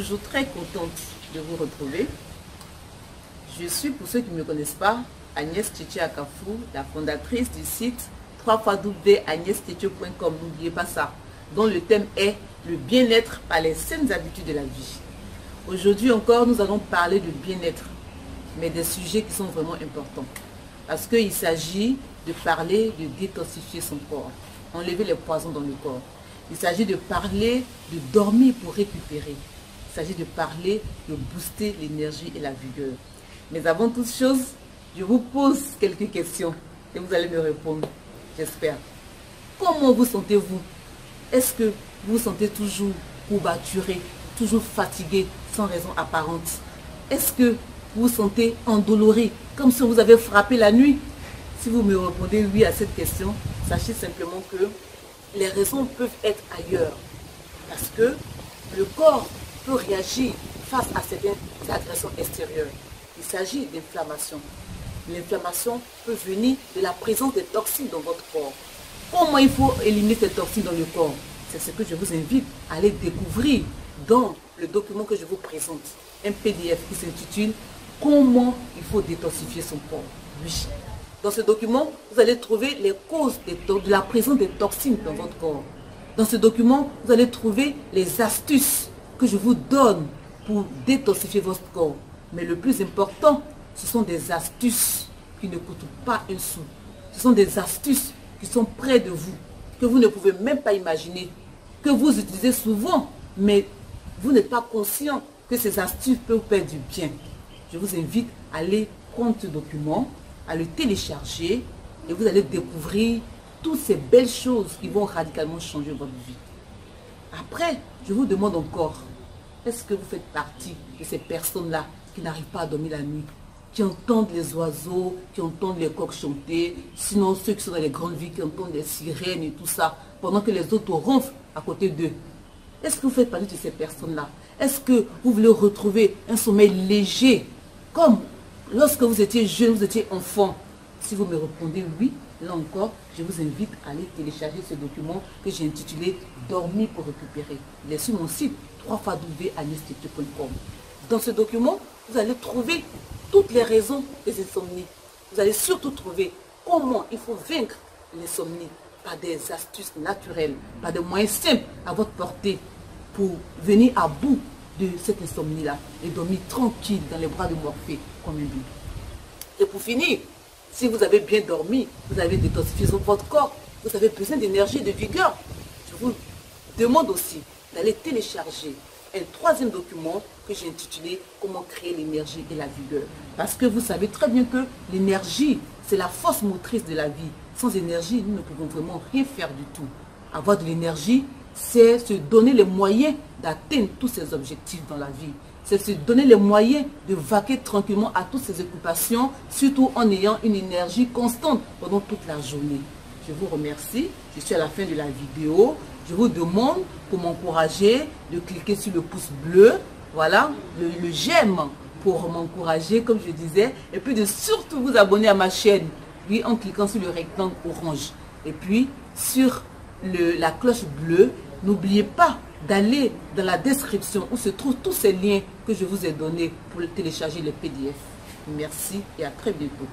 toujours très contente de vous retrouver. Je suis, pour ceux qui ne me connaissent pas, Agnès Tchétché Akafou, la fondatrice du site www.agnestchetche.com. N'oubliez pas ça, dont le thème est le bien-être par les saines habitudes de la vie. Aujourd'hui encore, nous allons parler de bien-être, mais des sujets qui sont vraiment importants. Parce qu'il s'agit de parler de détoxifier son corps, enlever les poisons dans le corps. Il s'agit de parler de dormir pour récupérer. Il s'agit de parler de booster l'énergie et la vigueur. Mais avant toute chose, je vous pose quelques questions et vous allez me répondre, j'espère. Comment vous sentez-vous? Est-ce que vous vous sentez toujours courbaturé, toujours fatigué, sans raison apparente? Est-ce que vous vous sentez endolori, comme si vous avez frappé la nuit? Si vous me répondez oui à cette question, sachez simplement que les raisons peuvent être ailleurs. Parce que le corps peut réagir face à certaines agressions extérieures. Il s'agit d'inflammation. L'inflammation peut venir de la présence des toxines dans votre corps. Comment il faut éliminer ces toxines dans le corps? C'est ce que je vous invite à aller découvrir dans le document que je vous présente. Un PDF qui s'intitule « Comment il faut détoxifier son corps ». Oui. Dans ce document, vous allez trouver les causes de la présence des toxines dans votre corps. Dans ce document, vous allez trouver les astuces que je vous donne pour détoxifier votre corps. Mais le plus important, ce sont des astuces qui ne coûtent pas un sou. Ce sont des astuces qui sont près de vous, que vous ne pouvez même pas imaginer, que vous utilisez souvent, mais vous n'êtes pas conscient que ces astuces peuvent vous faire du bien. Je vous invite à aller prendre ce document, à le télécharger et vous allez découvrir toutes ces belles choses qui vont radicalement changer votre vie. Après, je vous demande encore, est-ce que vous faites partie de ces personnes-là qui n'arrivent pas à dormir la nuit, qui entendent les oiseaux, qui entendent les coqs chanter, sinon ceux qui sont dans les grandes villes qui entendent les sirènes et tout ça, pendant que les autres ronflent à côté d'eux? Est-ce que vous faites partie de ces personnes-là? Est-ce que vous voulez retrouver un sommeil léger, comme lorsque vous étiez jeune, vous étiez enfant? Si vous me répondez oui, là encore, je vous invite à aller télécharger ce document que j'ai intitulé « Dormir pour récupérer ». Il est sur mon site www.agnestchetche.com. Dans ce document, vous allez trouver toutes les raisons des insomnies. Vous allez surtout trouver comment il faut vaincre l'insomnie par des astuces naturelles, par des moyens simples à votre portée pour venir à bout de cette insomnie-là et dormir tranquille dans les bras de Morphée comme un bébé. Et pour finir, si vous avez bien dormi, vous avez détoxifié votre corps, vous avez besoin d'énergie et de vigueur, je vous demande aussi d'aller télécharger un troisième document que j'ai intitulé « Comment créer l'énergie et la vigueur ». Parce que vous savez très bien que l'énergie, c'est la force motrice de la vie. Sans énergie, nous ne pouvons vraiment rien faire du tout. Avoir de l'énergie, c'est se donner les moyens d'atteindre tous ses objectifs dans la vie. C'est se donner les moyens de vaquer tranquillement à toutes ses occupations, surtout en ayant une énergie constante pendant toute la journée. Je vous remercie. Je suis à la fin de la vidéo. Je vous demande, pour m'encourager, de cliquer sur le pouce bleu, voilà, le j'aime pour m'encourager, comme je disais, et puis de surtout vous abonner à ma chaîne, oui, en cliquant sur le rectangle orange. Et puis, sur la cloche bleue, n'oubliez pas d'aller dans la description où se trouvent tous ces liens que je vous ai donnés pour télécharger les PDF. Merci et à très bientôt.